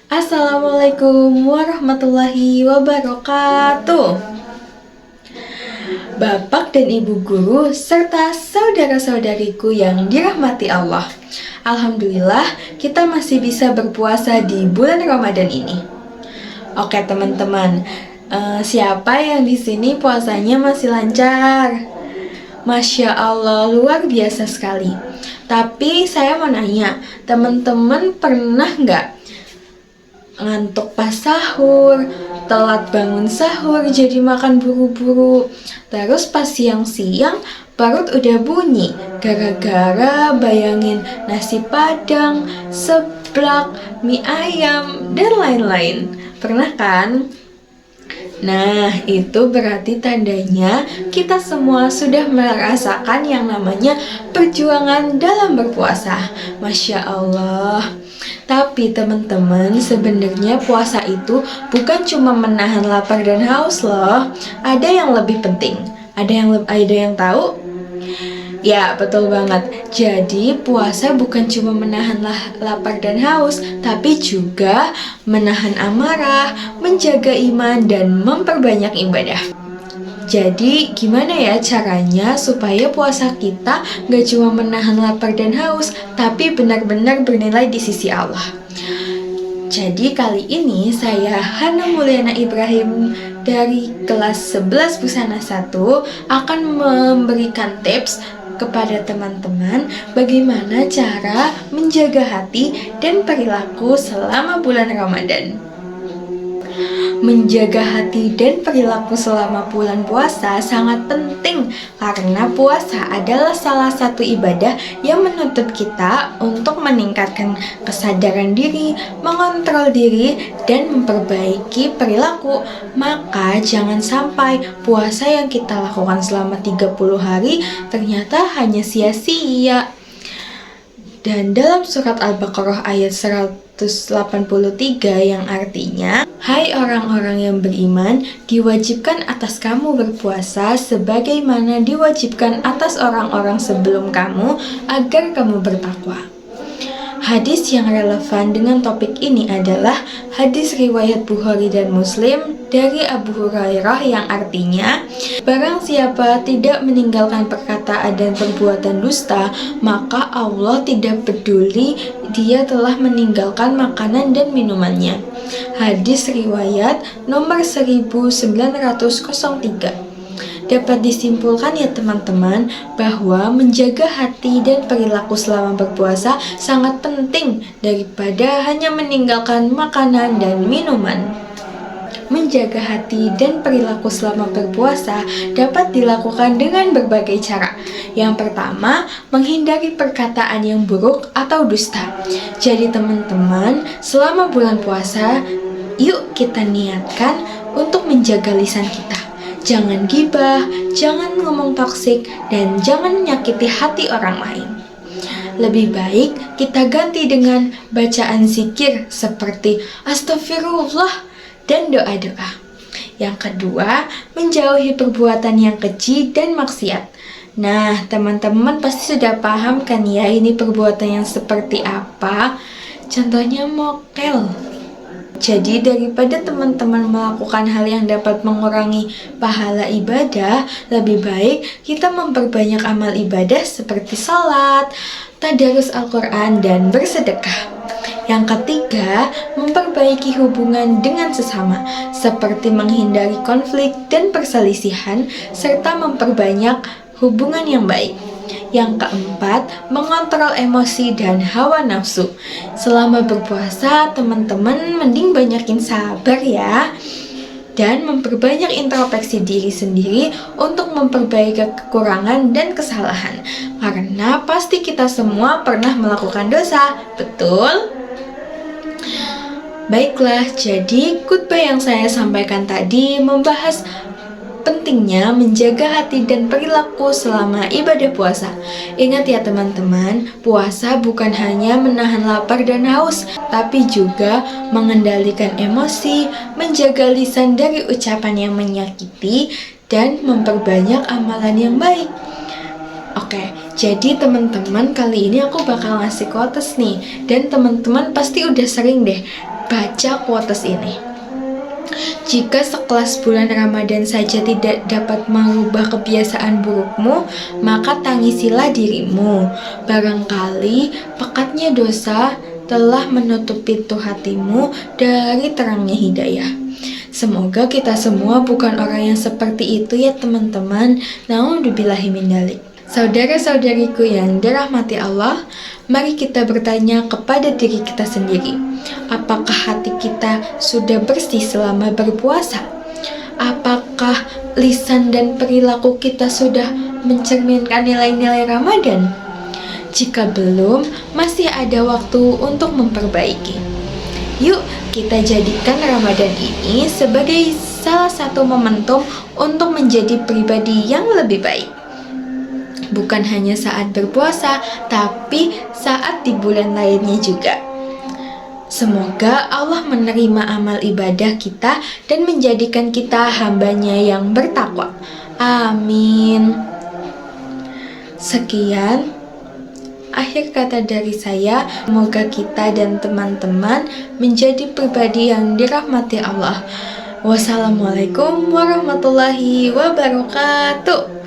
Assalamualaikum warahmatullahi wabarakatuh. Bapak dan Ibu guru serta saudara-saudariku yang dirahmati Allah. Alhamdulillah, kita masih bisa berpuasa di bulan Ramadan ini. Oke teman-teman, siapa yang di sini puasanya masih lancar? Masya Allah, luar biasa sekali. Tapi saya mau nanya, teman-teman pernah nggak ngantuk pas sahur, telat bangun sahur jadi makan buru-buru, terus pas siang-siang perut udah bunyi gara-gara bayangin nasi padang, seblak, mie ayam, dan lain-lain. Pernah kan? Nah, itu berarti tandanya kita semua sudah merasakan yang namanya perjuangan dalam berpuasa. Masya Allah. Tapi teman-teman, sebenarnya puasa itu bukan cuma menahan lapar dan haus loh. Ada yang lebih penting. Ada yang tahu? Ya, betul banget. Jadi, puasa bukan cuma menahan lapar dan haus, tapi juga menahan amarah, menjaga iman, dan memperbanyak ibadah. Jadi, gimana ya caranya supaya puasa kita gak cuma menahan lapar dan haus, tapi benar-benar bernilai di sisi Allah? Jadi kali ini saya Hana Mulyana Ibrahim dari kelas 11 Busana 1 akan memberikan tips kepada teman-teman bagaimana cara menjaga hati dan perilaku selama bulan Ramadan. Menjaga hati dan perilaku selama bulan puasa sangat penting karena puasa adalah salah satu ibadah yang menuntut kita untuk meningkatkan kesadaran diri, mengontrol diri, dan memperbaiki perilaku. Maka jangan sampai puasa yang kita lakukan selama 30 hari ternyata hanya sia-sia. Dan dalam surat Al-Baqarah ayat 183 yang artinya, hai orang-orang yang beriman, diwajibkan atas kamu berpuasa sebagaimana diwajibkan atas orang-orang sebelum kamu agar kamu bertakwa. Hadis yang relevan dengan topik ini adalah hadis riwayat Bukhari dan Muslim dari Abu Hurairah yang artinya, barang siapa tidak meninggalkan perkataan dan perbuatan dusta, maka Allah tidak peduli dia telah meninggalkan makanan dan minumannya. Hadis riwayat nomor 1903. Dapat disimpulkan ya teman-teman bahwa menjaga hati dan perilaku selama berpuasa sangat penting daripada hanya meninggalkan makanan dan minuman. Menjaga hati dan perilaku selama berpuasa dapat dilakukan dengan berbagai cara. Yang pertama, menghindari perkataan yang buruk atau dusta. Jadi teman-teman, selama bulan puasa, yuk kita niatkan untuk menjaga lisan kita. Jangan gibah, jangan ngomong toksik, dan jangan menyakiti hati orang lain. Lebih baik kita ganti dengan bacaan zikir seperti astagfirullah dan doa-doa. Yang kedua, menjauhi perbuatan yang keji dan maksiat. Nah, teman-teman pasti sudah paham kan ya ini perbuatan yang seperti apa? Contohnya mokel. Jadi daripada teman-teman melakukan hal yang dapat mengurangi pahala ibadah, lebih baik kita memperbanyak amal ibadah seperti salat, tadarus Al-Quran, dan bersedekah. Yang ketiga, memperbaiki hubungan dengan sesama, seperti menghindari konflik dan perselisihan, serta memperbanyak hubungan yang baik. Yang keempat, mengontrol emosi dan hawa nafsu. Selama berpuasa, teman-teman mending banyakin sabar ya. Dan memperbanyak introspeksi diri sendiri untuk memperbaiki kekurangan dan kesalahan. Karena pasti kita semua pernah melakukan dosa, betul? Baiklah, jadi khutbah yang saya sampaikan tadi membahas pentingnya menjaga hati dan perilaku selama ibadah puasa. Ingat ya teman-teman, puasa bukan hanya menahan lapar dan haus, tapi juga mengendalikan emosi, menjaga lisan dari ucapan yang menyakiti, dan memperbanyak amalan yang baik. Oke, jadi teman-teman kali ini aku bakal ngasih quotes nih. Dan teman-teman pasti udah sering deh baca quotes ini. Jika sekelas bulan Ramadan saja tidak dapat mengubah kebiasaan burukmu, maka tangisilah dirimu. Barangkali pekatnya dosa telah menutup pintu hatimu dari terangnya hidayah. Semoga kita semua bukan orang yang seperti itu ya teman-teman. Na'udzubillahi min dzalik. Saudara-saudariku yang dirahmati Allah, mari kita bertanya kepada diri kita sendiri. Apakah hati kita sudah bersih selama berpuasa? Apakah lisan dan perilaku kita sudah mencerminkan nilai-nilai Ramadan? Jika belum, masih ada waktu untuk memperbaiki. Yuk, kita jadikan Ramadan ini sebagai salah satu momentum untuk menjadi pribadi yang lebih baik. Bukan hanya saat berpuasa, tapi saat di bulan lainnya juga. Semoga Allah menerima amal ibadah kita dan menjadikan kita hambanya yang bertakwa. Amin. Sekian akhir kata dari saya. Semoga kita dan teman-teman menjadi pribadi yang dirahmati Allah. Wassalamualaikum warahmatullahi wabarakatuh.